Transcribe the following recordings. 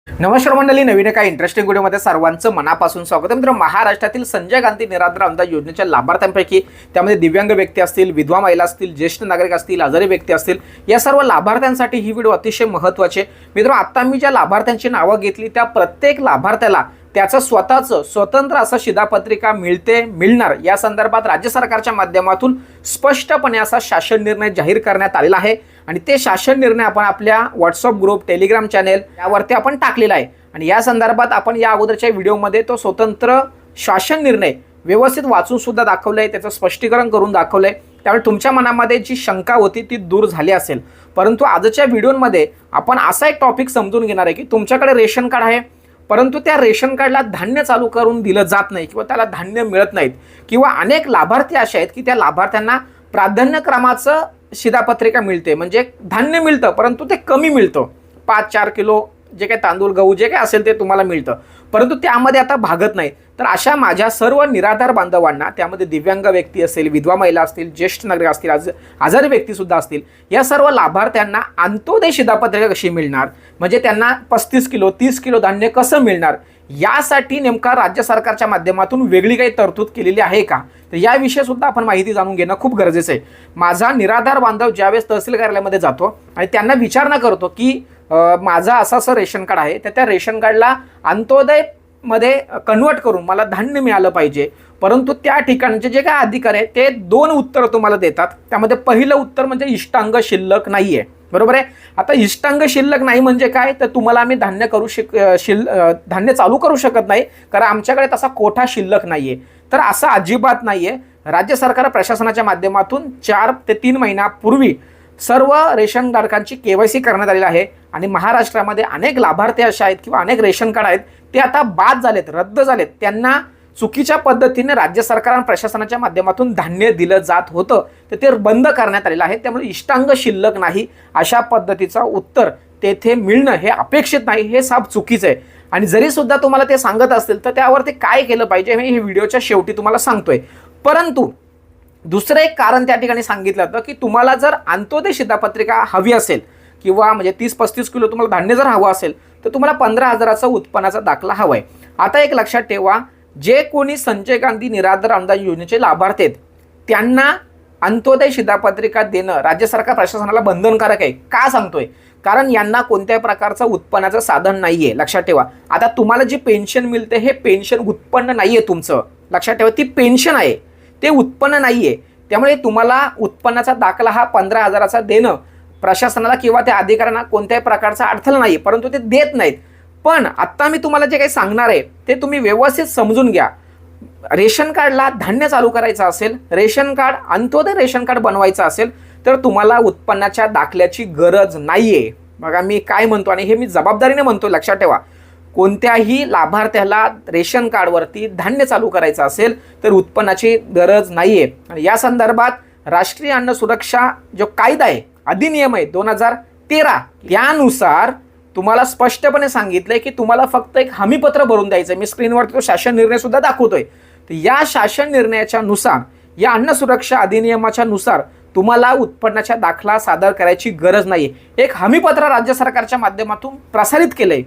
नमस्कार मंडळी, नवीन एका इंटरेस्टिंग व्हिडिओमध्ये सर्वांचं मनापासून स्वागत आहे. मित्र, महाराष्ट्रातील संजय गांधी निराधार अनुदान योजनेच्या लाभार्थ्यांपैकी त्यामध्ये दिव्यांग व्यक्ती असतील, विधवा महिला असतील, ज्येष्ठ नागरिक असतील, आजारी व्यक्ती असतील, या सर्व लाभार्थ्यांसाठी ही व्हिडिओ अतिशय महत्त्वाची आहे. मित्र, आता मी ज्या लाभार्थ्यांची नावं घेतली त्या प्रत्येक लाभार्थ्याला त्याचं स्वतःचं स्वतंत्र असं शिधापत्रिका मिळणार या संदर्भात राज्य सरकारच्या माध्यमातून स्पष्टपणे असा शासन निर्णय जाहीर करण्यात आलेला आहे. आणि ते शासन निर्णय आपण आपल्या व्हॉट्सअप ग्रुप, टेलिग्राम चॅनेल यावरती आपण टाकलेला आहे. आणि या संदर्भात आपण या अगोदरच्या व्हिडिओमध्ये तो स्वतंत्र शासन निर्णय व्यवस्थित वाचून सुद्धा दाखवलंय, त्याचं स्पष्टीकरण करून दाखवलंय. त्यामुळे तुमच्या मनामध्ये जी शंका होती ती दूर झाली असेल. परंतु आजच्या व्हिडिओमध्ये आपण असा एक टॉपिक समजून घेणार आहे की तुमच्याकडे रेशन कार्ड आहे, परंतु त्या रेशन कार्डला धान्य चालू करून दिलं जात नाही किंवा त्याला धान्य मिळत नाहीत, किंवा अनेक लाभार्थी असे आहेत की त्या लाभार्थ्यांना प्राधान्यक्रमाचं शिधापत्रिका मिळते, म्हणजे धान्य मिळतं परंतु ते कमी मिळतं. 5-4 किलो जे काही तांदूळ, गहू जे काही असेल ते तुम्हाला मिळतं, परंतु त्यामध्ये आता भागत नाही. तर अशा माझ्या सर्व निराधार बांधवांना, त्यामध्ये दिव्यांग व्यक्ती असेल, विधवा महिला असतील, ज्येष्ठ नागरिक असतील, आजारी व्यक्तीसुद्धा असतील, या सर्व लाभार्थ्यांना अंत्योदय शिधापत्रिका कशी मिळणार, म्हणजे त्यांना 35 किलो 30 किलो धान्य कसं मिळणार, यासाठी नेमका राज्य सरकारच्या माध्यमातून वेगळी काही तरतूद केलेली आहे का, तर याविषयी सुद्धा आपण माहिती जाणून घेणं खूप गरजेचं आहे. माझा निराधार बांधव ज्यावेळेस तहसील कार्यालयामध्ये जातो आणि त्यांना विचारणा करतो की माझं असं रेशन कार्ड आहे, तर त्या रेशन कार्डला अंत्योदय मध्ये कन्वर्ट करून मला धान्य मिळालं पाहिजे, परंतु त्या ठिकाणचे जे काय अधिकारी आहेत ते 2 उत्तर तुम्हाला देतात. त्यामध्ये पहिलं उत्तर म्हणजे इष्टांग शिल्लक नाहीये. बरोबर आहे. आता इष्टांग शिल्लक नाही म्हणजे काय, तर तुम्हाला आम्ही धान्य चालू करू शकत नाही कारण आमच्याकडे तसा कोठा शिल्लक नाहीये. तर असं अजिबात नाहीये. राज्य सरकार प्रशासनाच्या माध्यमातून 4 ते 3 महिन्यापूर्वी सर्व रेशन धारकांची KYC करण्यात आलेली आहे. आणि महाराष्ट्रामध्ये अनेक लाभार्थी असे आहेत किंवा अनेक रेशन कार्ड आहेत ते आता बाद झालेत, रद्द झालेत. त्यांना चुकीच्या पद्धतीने राज्य सरकार आणि प्रशासनाच्या माध्यमातून धान्य दिलं जात होतं, तर ते बंद करण्यात आलेलं आहे. त्यामुळे इष्टांग शिल्लक नाही अशा पद्धतीचं उत्तर तेथे मिळणं हे अपेक्षित नाही, हे साफ चुकीचं आहे. आणि जरी सुद्धा तुम्हाला ते सांगत असतील तर त्यावर ते काय केलं पाहिजे हे व्हिडिओच्या शेवटी तुम्हाला सांगतोय. परंतु दुसरं एक कारण त्या ठिकाणी सांगितलं होतं की तुम्हाला जर अंत्योदय शिधापत्रिका हवी असेल किंवा म्हणजे 30-35 किलो तुम्हाला धान्य जर हवं असेल तर तुम्हाला 15,000चा उत्पन्नाचा दाखला हवा आहे. आता एक लक्षात ठेवा, जे कोणी संजय गांधी निराधार अनुदान योजनेचे लाभार्थी आहेत त्यांना अंत्योदय शिधापत्रिका देणं राज्य सरकार प्रशासनाला बंधनकारक आहे. का सांगतोय, कारण यांना कोणत्याही प्रकारचं उत्पन्नाचं साधन नाहीये. लक्षात ठेवा, आता तुम्हाला जी पेन्शन मिळते हे पेन्शन उत्पन्न नाहीये तुमचं. लक्षात ठेवा, ती पेन्शन आहे, ते उत्पन्न नाहीये. त्यामुळे तुम्हाला उत्पन्नाचा दाखला हा 15,000चा देणं प्रशासनाला किंवा त्या अधिकाऱ्यांना कोणत्याही प्रकारचा अडथळा नाही, परंतु ते देत नाहीत. पण आता मी तुम्हाला जे काही सांगणार आहे ते तुम्ही व्यवस्थित समजून घ्या. रेशन कार्डला धान्य चालू करायचं असेल, रेशन कार्ड अंत्योदय रेशन कार्ड बनवायचं असेल तर तुम्हाला उत्पन्नाच्या दाखल्याची गरज नाहीये. बघा मी काय म्हणतो आणि हे मी जबाबदारीने म्हणतो, लक्षात ठेवा. कोणत्याही लाभार्थ्याला रेशन कार्डवरती धान्य चालू करायचं असेल तर उत्पन्नाची गरज नाहीये. आणि या संदर्भात राष्ट्रीय अन्न सुरक्षा जो कायदा आहे, अधिनियम आहे 2013, त्यानुसार तुम्हाला स्पष्टपणे सांगितलंय की तुम्हाला फक्त एक हमीपत्र भरून द्यायचं. मी स्क्रीनवरती तो शासन निर्णय सुद्धा दाखवतोय. तर या शासन निर्णयाच्या नुसार, या अन्न सुरक्षा अधिनियमाच्या नुसार तुम्हाला उत्पन्नाचा दाखला सादर करायची गरज नाही. एक हमीपत्र राज्य सरकारच्या माध्यमातून प्रसारित केलंय.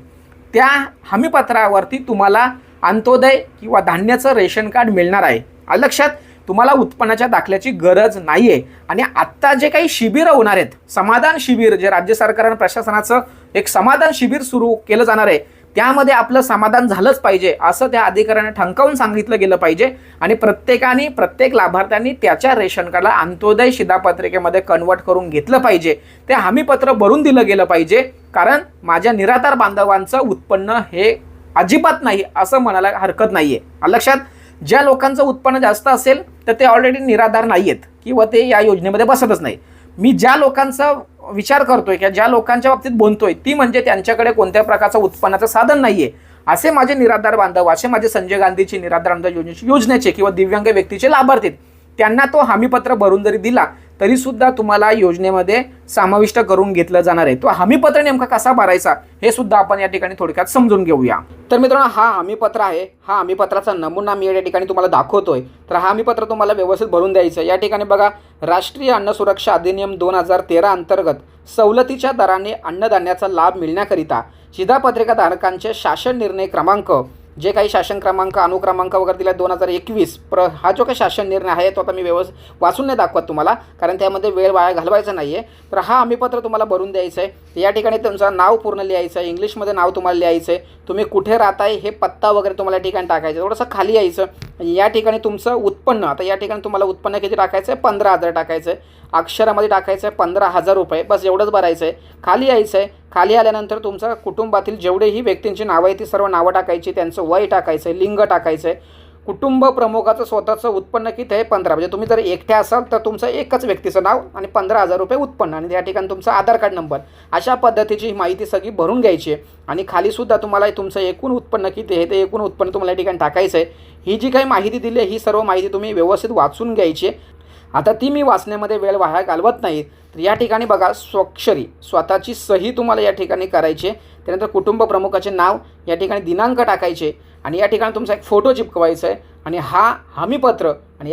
त्या हमीपत्रावरती तुम्हाला अंत्योदय किंवा धान्याचं रेशन कार्ड मिळणार आहे. लक्षात, तुम्हाला उत्पन्नाच्या दाखल्याची गरज नाहीये. आणि आत्ता जे काही शिबिर होणार आहेत, समाधान शिबिर, जे राज्य सरकार आणि प्रशासनाचं एक समाधान शिबिर सुरू केलं जाणार आहे, त्यामध्ये आपलं समाधान झालंच पाहिजे असं त्या अधिकाऱ्यांना ठणकावून सांगितलं गेलं पाहिजे. आणि प्रत्येक लाभार्थ्यांनी त्याच्या रेशन कार्डला अंत्योदय शिधापत्रिकेमध्ये कन्वर्ट करून घेतलं पाहिजे. ते हमीपत्र भरून दिलं गेलं पाहिजे. कारण माझ्या निराधार बांधवांचं उत्पन्न हे अजिबात नाही असं म्हणायला हरकत नाहीये. लक्षात, ज्या लोकांचं उत्पन्न जास्त असेल तर ते ऑलरेडी निराधार नाहीयेत किंवा ते या योजनेमध्ये बसतच नाही. मी ज्या लोकांचा विचार करतोय किंवा ज्या लोकांच्या बाबतीत बोलतोय ती म्हणजे त्यांच्याकडे कोणत्या प्रकारचं उत्पन्नाचं साधन नाहीये असे माझे निराधार बांधव, असे माझे संजय गांधीची निराधार अनुदान योजनेचे किंवा दिव्यांग व्यक्तीचे लाभार्थी, त्यांना तो हमीपत्र भरून जरी दिला तरी सुद्धा तुम्हाला योजनेमध्ये समाविष्ट करून घेतलं जाणार आहे. तो हमीपत्र नेमका कसा भरायचा हे सुद्धा आपण या ठिकाणी थोडक्यात समजून घेऊया. तर मित्रांनो, हा हमीपत्र आहे. हा हमीपत्राचा नमुना मी या ठिकाणी तुम्हाला दाखवतोय. तर हा हमीपत्र तुम्हाला व्यवस्थित भरून द्यायचं. या ठिकाणी बघा, राष्ट्रीय अन्न सुरक्षा अधिनियम 2013 अंतर्गत सवलतीच्या दराने अन्नधान्याचा लाभ मिळण्याकरिता शिधापत्रिका धारकांचे शासन निर्णय क्रमांक, जे काही शासन क्रमांक अनुक्रमांक वगैरे दिला 2021 हा जो काही शासन निर्णय आहे तो आता मी वाचून नाही दाखवत तुम्हाला, कारण त्यामध्ये वेळ वाया घालवायचा नाही आहे. तर हा हमीपत्र तुम्हाला भरून द्यायचं आहे. या ठिकाणी तुमचं नाव पूर्ण लिहायचं आहे, इंग्लिशमध्ये नाव तुम्हाला लिहायचं आहे, तुम्ही कुठे राहताय हे पत्ता वगैरे तुम्हाला या ठिकाणी टाकायचं, थोडंसं खाली यायचं. या ठिकाणी तुमचं उत्पन्न, आता या ठिकाणी तुम्हाला उत्पन्न किती टाकायचं आहे, 15,000 टाकायचं आहे, अक्षरामध्ये टाकायचं आहे 15,000 रुपये, बस एवढंच भरायचं आहे. खाली यायचं आहे. खाली आल्यानंतर तुमच्या कुटुंबातील जेवढेही व्यक्तींची नावं आहेत ती सर्व नावं टाकायची, त्यांचं वय टाकायचं आहे, लिंग टाकायचं आहे. कुटुंब प्रमुखाचं स्वतःचं उत्पन्न किती आहे 15, म्हणजे तुम्ही जर एकटे असाल तर तुमचं एकच व्यक्तीचं नाव आणि 15,000 रुपये उत्पन्न, आणि त्या ठिकाणी तुमचा आधार कार्ड नंबर, अशा पद्धतीची ही माहिती सगळी भरून घ्यायची आहे. आणि खालीसुद्धा तुम्हाला तुमचं एकूण उत्पन्न किती आहे ते एकूण उत्पन्न तुम्हाला या ठिकाणी टाकायचं आहे. ही जी काही माहिती दिली आहे ही सर्व माहिती तुम्ही व्यवस्थित वाचून घ्यायची आहे. आता ती मी वाचण्यामध्ये वेळ वाया घालवत नाही. तर या ठिकाणी बघा, स्वाक्षरी स्वतःची सही तुम्हाला या ठिकाणी करायची. त्यानंतर कुटुंब प्रमुखाचे नाव, या ठिकाणी दिनांक टाकायचे, आणि या ठिकाणी तुमचा एक फोटो चिपकवायचा आहे. आणि हा हमीपत्र, आणि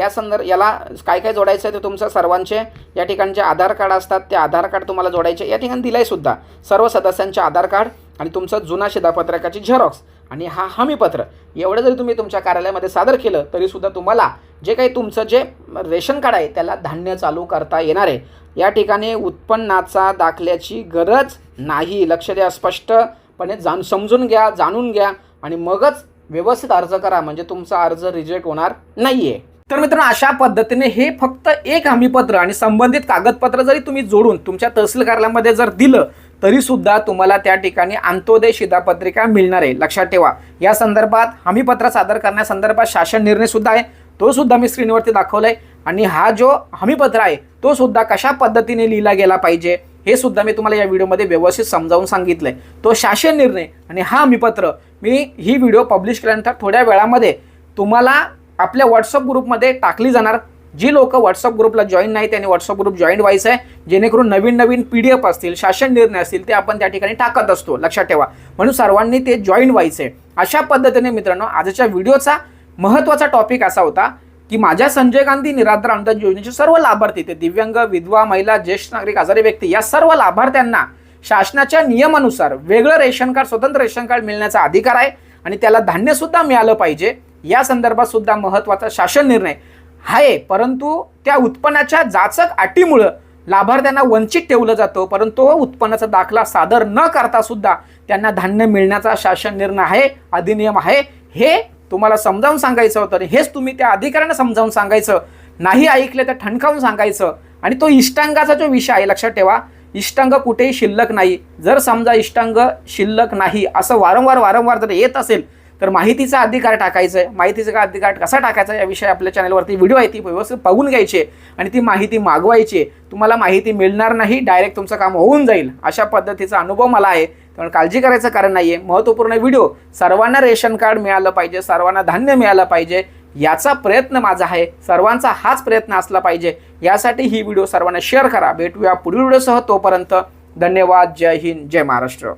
याला काय काय जोडायचं आहे ते तुमचं सर्वांचे या ठिकाणी जे आधार कार्ड असतात ते आधार कार्ड तुम्हाला जोडायचे. या ठिकाणी दिलं आहे सुद्धा सर्व सदस्यांचे आधार कार्ड आणि तुमचं जुना शिधापत्रकाची झेरॉक्स आणि हा हमीपत्र. एवढं जरी तुम्ही तुमच्या कार्यालयामध्ये सादर केलं तरीसुद्धा तुम्हाला जे काही तुमचं जे रेशन कार्ड आहे त्याला धान्य चालू करता येणार आहे. या ठिकाणी उत्पन्नाचा दाखल्याची गरज नाही. लक्ष द्या, स्पष्टपणे समजून घ्या, जाणून घ्या, आणि मगच व्यवस्थित अर्ज करा, म्हणजे तुमचा अर्ज रिजेक्ट होणार नाही आहे. तर मित्रांनो, अशा पद्धतीने हे फक्त एक हमीपत्र आणि संबंधित कागदपत्र जरी तुम्ही जोडून तुमच्या तहसील कार्यालयामध्ये जर दिलं तरीसुद्धा तुम्हाला त्या ठिकाणी अंत्योदय शिधापत्रिका मिळणार आहे. लक्षात ठेवा. या संदर्भात हमीपत्र सादर करण्यासंदर्भात शासन निर्णय सुद्धा आहे, तो सुद्धा मी स्क्रीनवरती दाखवला आहे. आणि हा जो हमीपत्र आहे तो सुद्धा कशा पद्धतीने लिहिला गेला पाहिजे हे सुद्धा मी तुम्हाला या व्हिडिओमध्ये व्यवस्थित समजावून सांगितलं आहे. तो शासन निर्णय आणि हा हमीपत्र मी ही व्हिडिओ पब्लिश केल्यानंतर थोड्या वेळामध्ये तुम्हाला आपल्या व्हॉट्सअप ग्रुपमध्ये टाकली जाणार. जी लोक व्हॉट्सअप ग्रुपला जॉईन नाही त्यांनी व्हॉट्सअप ग्रुप जॉईन व्हायचं आहे, जेणेकरून नवीन नवीन PDF असतील, शासन निर्णय असतील ते आपण त्या ठिकाणी टाकत असतो. लक्षात ठेवा. म्हणून सर्वांनी ते जॉईन व्हायचं आहे. अशा पद्धतीने मित्रांनो, आजच्या व्हिडिओचा महत्त्वाचा टॉपिक असा होता की माझ्या संजय गांधी निराधार अनुदान योजनेचे सर्व लाभार्थी, ते दिव्यांग, विधवा, महिला, ज्येष्ठ नागरिक, आजारी व्यक्ती, या सर्व लाभार्थ्यांना शासनाच्या नियमानुसार वेगळं रेशन कार्ड, स्वतंत्र रेशन कार्ड मिळण्याचा अधिकार आहे, आणि त्याला धान्य सुद्धा मिळालं पाहिजे. या संदर्भात सुद्धा महत्त्वाचा शासन निर्णय आहे. परंतु त्या उत्पन्नाच्या जाचक अटीमुळं लाभार्थ्यांना वंचित ठेवलं जातं, परंतु उत्पन्नाचा दाखला सादर न करता सुद्धा त्यांना धान्य मिळण्याचा शासन निर्णय आहे, अधिनियम आहे. हे तुम्हाला समजावून सांगायचं होतं. हेच तुम्ही त्या अधिकाऱ्यांना समजावून सांगायचं. नाही ऐकले तर ठणकावून सांगायचं. आणि तो इष्टांगाचा जो विषय आहे, लक्षात ठेवा, इष्टांग कुठेही शिल्लक नाही. जर समजा इष्टांग शिल्लक नाही असं वारंवार जर येत असेल तर माहितीचा अधिकार टाकायचं आहे. माहितीचा अधिकार कसा टाकायचा याविषयी आपल्या चॅनलवरती व्हिडिओ आहे, ती व्यवस्थित पाहून घ्यायची आणि ती माहिती मागवायची. तुम्हाला माहिती मिळणार नाही, डायरेक्ट तुमचं काम होऊन जाईल. अशा पद्धतीचा अनुभव मला आहे, त्यामुळे काळजी करायचं कारण नाही आहे. महत्त्वपूर्ण व्हिडिओ, सर्वांना रेशन कार्ड मिळालं पाहिजे, सर्वांना धान्य मिळालं पाहिजे, याचा प्रयत्न माझा आहे. सर्वांचा हाच प्रयत्न असला पाहिजे. यासाठी ही व्हिडिओ सर्वांना शेअर करा. भेटूया पुढील व्हिडिओसह. तोपर्यंत धन्यवाद. जय हिंद, जय महाराष्ट्र.